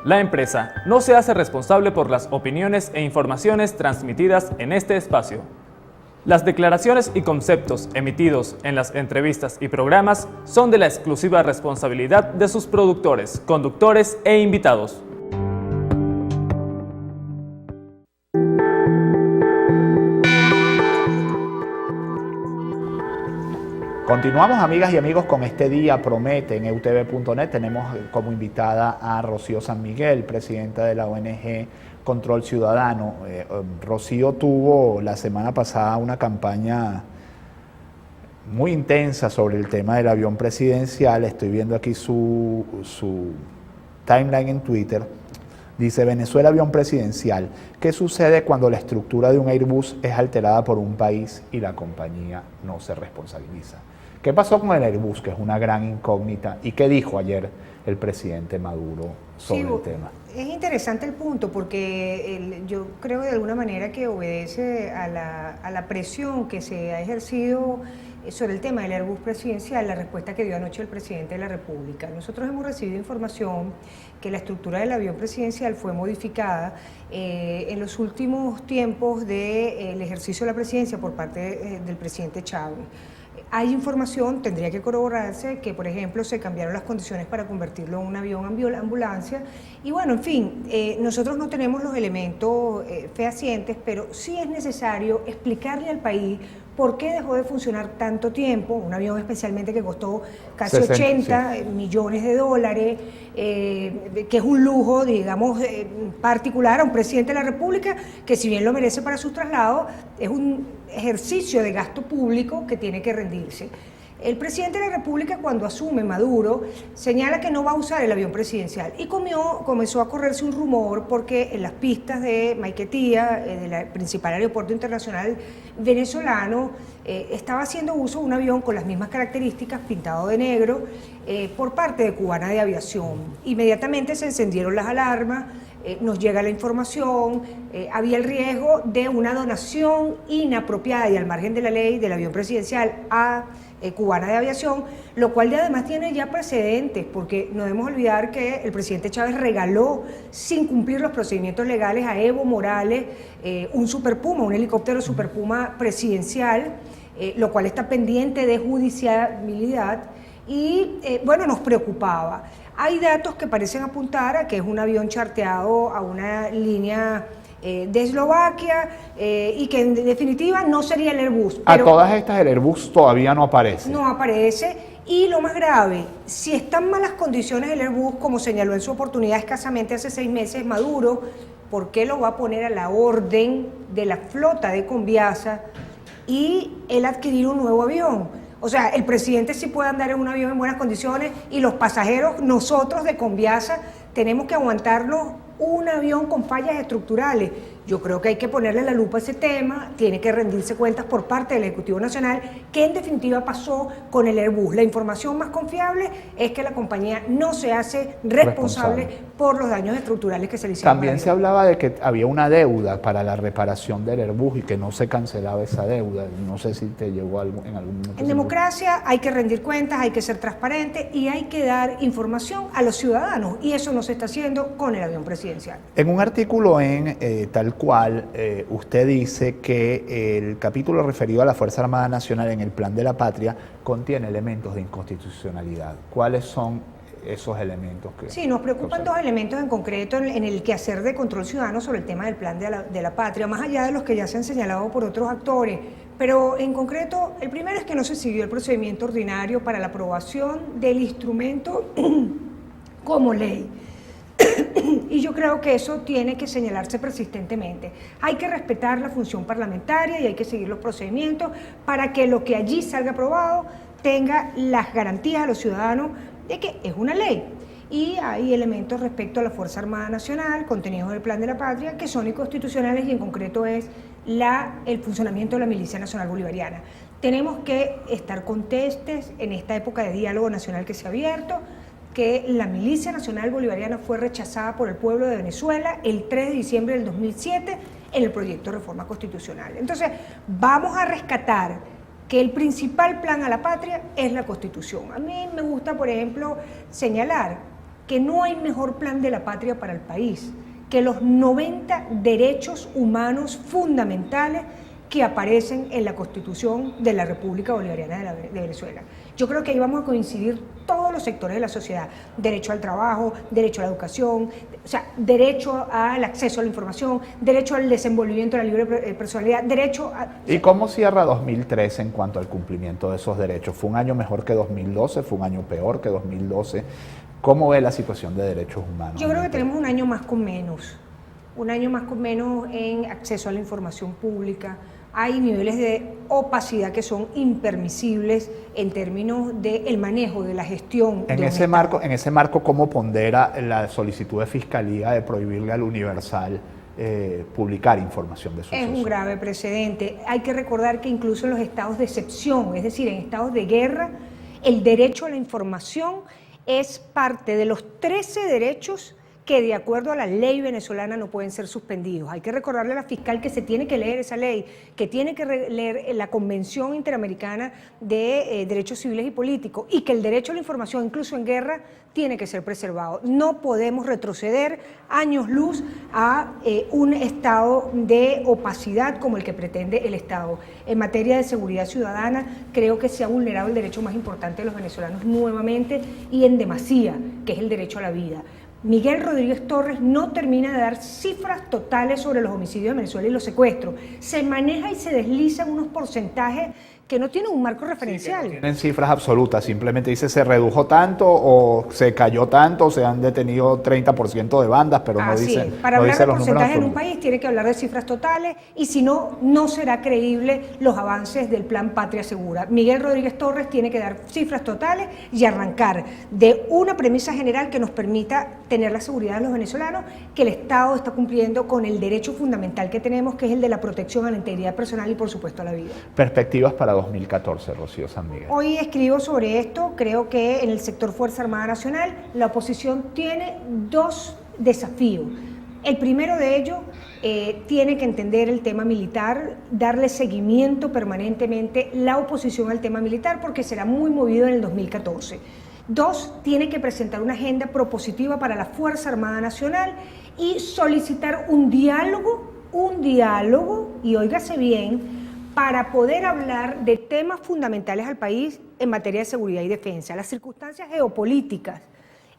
La empresa no se hace responsable por las opiniones e informaciones transmitidas en este espacio. Las declaraciones y conceptos emitidos en las entrevistas y programas son de la exclusiva responsabilidad de sus productores, conductores e invitados. Continuamos, amigas y amigos, con Este Día Promete en eutv.net. Tenemos como invitada a Rocío San Miguel, presidenta de la ONG Control Ciudadano. Rocío tuvo la semana pasada una campaña muy intensa sobre el tema del avión presidencial. Estoy viendo aquí su timeline en Twitter. Dice: Venezuela, avión presidencial. ¿Qué sucede cuando la estructura de un Airbus es alterada por un país y la compañía no se responsabiliza? ¿Qué pasó con el Airbus, que es una gran incógnita? ¿Y qué dijo ayer el presidente Maduro sobre el tema? Es interesante el punto porque yo creo de alguna manera que obedece a la presión que se ha ejercido sobre el tema del Airbus presidencial, la respuesta que dio anoche el presidente de la República. Nosotros hemos recibido información que la estructura del avión presidencial fue modificada en los últimos tiempos del ejercicio de la presidencia por parte del presidente Chávez. Hay información, tendría que corroborarse, que por ejemplo se cambiaron las condiciones para convertirlo en un avión ambulancia y bueno, en fin, nosotros no tenemos los elementos fehacientes, pero sí es necesario explicarle al país por qué dejó de funcionar tanto tiempo, un avión especialmente que costó casi 80 millones de dólares, que es un lujo, digamos, particular a un presidente de la República, que si bien lo merece para sus traslados, es un ejercicio de gasto público que tiene que rendirse. El presidente de la República, cuando asume Maduro, señala que no va a usar el avión presidencial y comenzó a correrse un rumor porque en las pistas de Maiquetía, del principal aeropuerto internacional venezolano, estaba haciendo uso de un avión con las mismas características, pintado de negro, por parte de Cubana de Aviación. Inmediatamente se encendieron las alarmas, nos llega la información, había el riesgo de una donación inapropiada y al margen de la ley del avión presidencial a Cubana de Aviación, lo cual además tiene ya precedentes, porque no debemos olvidar que el presidente Chávez regaló, sin cumplir los procedimientos legales, a Evo Morales un Super Puma, un helicóptero Super Puma presidencial, lo cual está pendiente de judicialidad y bueno, nos preocupaba. Hay datos que parecen apuntar a que es un avión charteado a una línea de Eslovaquia y que en definitiva no sería el Airbus. A todas estas el Airbus todavía no aparece. No aparece y lo más grave, si están en malas condiciones el Airbus, como señaló en su oportunidad escasamente hace 6 meses Maduro, ¿por qué lo va a poner a la orden de la flota de Conviasa y él adquirir un nuevo avión? O sea, el presidente sí puede andar en un avión en buenas condiciones y los pasajeros, nosotros de Conviasa, tenemos que aguantarnos un avión con fallas estructurales. Yo creo que hay que ponerle la lupa a ese tema, tiene que rendirse cuentas por parte del Ejecutivo Nacional, qué en definitiva pasó con el Airbus. La información más confiable es que la compañía no se hace responsable por los daños estructurales que se le hicieron. También se hablaba de que había una deuda para la reparación del Airbus y que no se cancelaba esa deuda. No sé si te llegó en algún momento. En democracia hay que rendir cuentas, hay que ser transparente y hay que dar información a los ciudadanos, y eso no se está haciendo con el avión presidencial. En un artículo en Tal Cual, usted dice que el capítulo referido a la Fuerza Armada Nacional en el Plan de la Patria contiene elementos de inconstitucionalidad. ¿Cuáles son esos elementos? Sí, nos preocupan dos elementos en concreto en el quehacer de Control Ciudadano sobre el tema del Plan de la Patria, más allá de los que ya se han señalado por otros actores. Pero en concreto, el primero es que no se siguió el procedimiento ordinario para la aprobación del instrumento como ley. Y yo creo que eso tiene que señalarse persistentemente. Hay que respetar la función parlamentaria y hay que seguir los procedimientos para que lo que allí salga aprobado tenga las garantías a los ciudadanos de que es una ley. Y hay elementos respecto a la Fuerza Armada Nacional, contenidos del Plan de la Patria, que son inconstitucionales y en concreto es el funcionamiento de la Milicia Nacional Bolivariana. Tenemos que estar contestes en esta época de diálogo nacional que se ha abierto, que la Milicia Nacional Bolivariana fue rechazada por el pueblo de Venezuela el 3 de diciembre del 2007 en el proyecto de reforma constitucional. Entonces, vamos a rescatar que el principal plan a la patria es la Constitución. A mí me gusta, por ejemplo, señalar que no hay mejor plan de la patria para el país que los 90 derechos humanos fundamentales que aparecen en la Constitución de la República Bolivariana de Venezuela. Yo creo que ahí vamos a coincidir todos los sectores de la sociedad: derecho al trabajo, derecho a la educación, o sea, derecho al acceso a la información, derecho al desenvolvimiento de la libre personalidad, derecho a... ¿Y cómo cierra 2013 en cuanto al cumplimiento de esos derechos? ¿Fue un año mejor que 2012? ¿Fue un año peor que 2012? ¿Cómo ve la situación de derechos humanos? Yo creo que tenemos un año más con menos en acceso a la información pública. Hay niveles de opacidad que son impermisibles en términos del manejo, de la gestión. En ese marco, ¿cómo pondera la solicitud de Fiscalía de prohibirle al Universal publicar información de sucesos? Es un grave precedente. Hay que recordar que incluso en los estados de excepción, es decir, en estados de guerra, el derecho a la información es parte de los 13 derechos que de acuerdo a la ley venezolana no pueden ser suspendidos. Hay que recordarle a la fiscal que se tiene que leer esa ley, que tiene que leer la Convención Interamericana de Derechos Civiles y Políticos, y que el derecho a la información, incluso en guerra, tiene que ser preservado. No podemos retroceder años luz a un estado de opacidad como el que pretende el Estado. En materia de seguridad ciudadana, creo que se ha vulnerado el derecho más importante de los venezolanos nuevamente y en demasía, que es el derecho a la vida. Miguel Rodríguez Torres no termina de dar cifras totales sobre los homicidios de Venezuela y los secuestros. Se maneja y se deslizan unos porcentajes que no tienen un marco referencial. Sí, no tienen cifras absolutas, simplemente dice se redujo tanto o se cayó tanto o se han detenido 30% de bandas, pero no dice, para no hablar dice de los porcentajes en un absolutos. país tiene que hablar de cifras totales y si no, no será creíble los avances del Plan Patria Segura. Miguel Rodríguez Torres tiene que dar cifras totales y arrancar de una premisa general que nos permita tener la seguridad de los venezolanos, que el Estado está cumpliendo con el derecho fundamental que tenemos, que es el de la protección a la integridad personal y por supuesto a la vida. Perspectivas para 2014, Rocío San Miguel. Hoy escribo sobre esto. Creo que en el sector Fuerza Armada Nacional la oposición tiene dos desafíos. El primero de ellos tiene que entender el tema militar, darle seguimiento permanentemente la oposición al tema militar, porque será muy movido en el 2014. Dos, tiene que presentar una agenda propositiva para la Fuerza Armada Nacional y solicitar un diálogo, y óigase bien, para poder hablar de temas fundamentales al país en materia de seguridad y defensa. Las circunstancias geopolíticas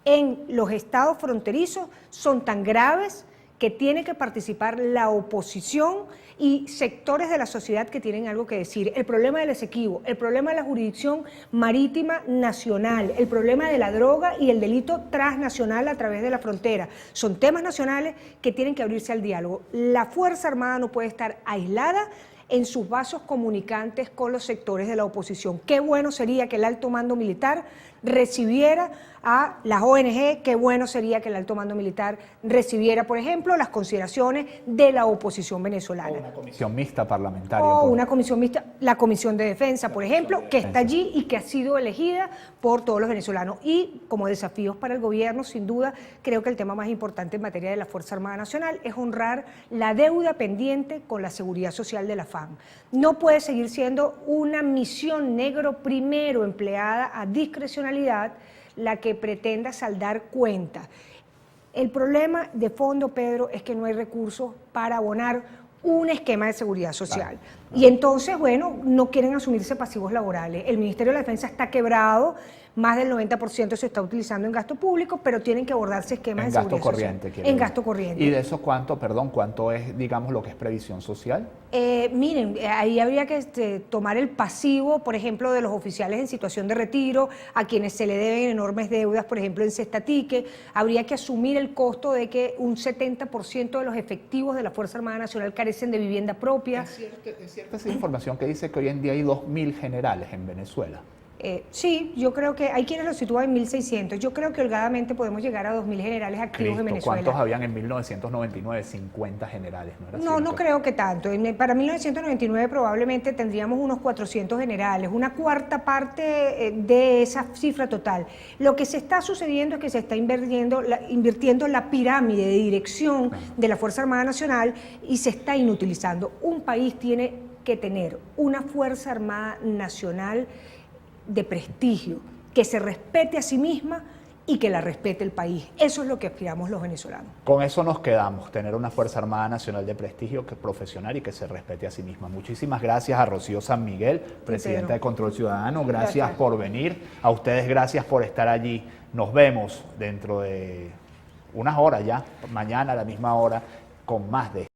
en los estados fronterizos son tan graves que tiene que participar la oposición y sectores de la sociedad que tienen algo que decir. El problema del Esequibo, el problema de la jurisdicción marítima nacional, el problema de la droga y el delito transnacional a través de la frontera. Son temas nacionales que tienen que abrirse al diálogo. La Fuerza Armada no puede estar aislada en sus vasos comunicantes con los sectores de la oposición. Qué bueno sería que el alto mando militar recibiera a las ONG, qué bueno sería que el alto mando militar recibiera, por ejemplo, las consideraciones de la oposición venezolana. O una comisión mixta parlamentaria. O una comisión mixta, la Comisión de Defensa, por ejemplo, que está allí y que ha sido elegida por todos los venezolanos. Y como desafíos para el gobierno, sin duda, creo que el tema más importante en materia de la Fuerza Armada Nacional es honrar la deuda pendiente con la seguridad social de la FAN. No puede seguir siendo una misión negro primero empleada a discrecionalidad la que pretenda saldar cuentas. El problema de fondo, Pedro, es que no hay recursos para abonar un esquema de seguridad social. Y entonces, bueno, no quieren asumirse pasivos laborales. El Ministerio de la Defensa está quebrado, más del 90% se está utilizando en gasto público, pero tienen que abordarse esquemas de seguridad social. En gasto corriente. ¿Y de eso cuánto es, digamos, lo que es previsión social? Miren, ahí habría que tomar el pasivo, por ejemplo, de los oficiales en situación de retiro, a quienes se le deben enormes deudas, por ejemplo, en Cestatique. Habría que asumir el costo de que un 70% de los efectivos de la Fuerza Armada Nacional carecen de vivienda propia. ¿Es cierta esa información que dice que hoy en día hay 2.000 generales en Venezuela? Sí, yo creo que hay quienes lo sitúan en 1.600. Yo creo que holgadamente podemos llegar a 2.000 generales activos en Venezuela. ¿Cuántos habían en 1999? 50 generales, ¿no era cierto? No creo que tanto. Para 1999 probablemente tendríamos unos 400 generales, una cuarta parte de esa cifra total. Lo que se está sucediendo es que se está invirtiendo la pirámide de dirección de la Fuerza Armada Nacional y se está inutilizando. Un país tiene que tener una Fuerza Armada Nacional de prestigio, que se respete a sí misma y que la respete el país. Eso es lo que aspiramos los venezolanos. Con eso nos quedamos, tener una Fuerza Armada Nacional de prestigio, que es profesional y que se respete a sí misma. Muchísimas gracias a Rocío San Miguel, presidenta de Control Ciudadano. Gracias por venir. A ustedes gracias por estar allí. Nos vemos dentro de unas horas ya, mañana a la misma hora, con más de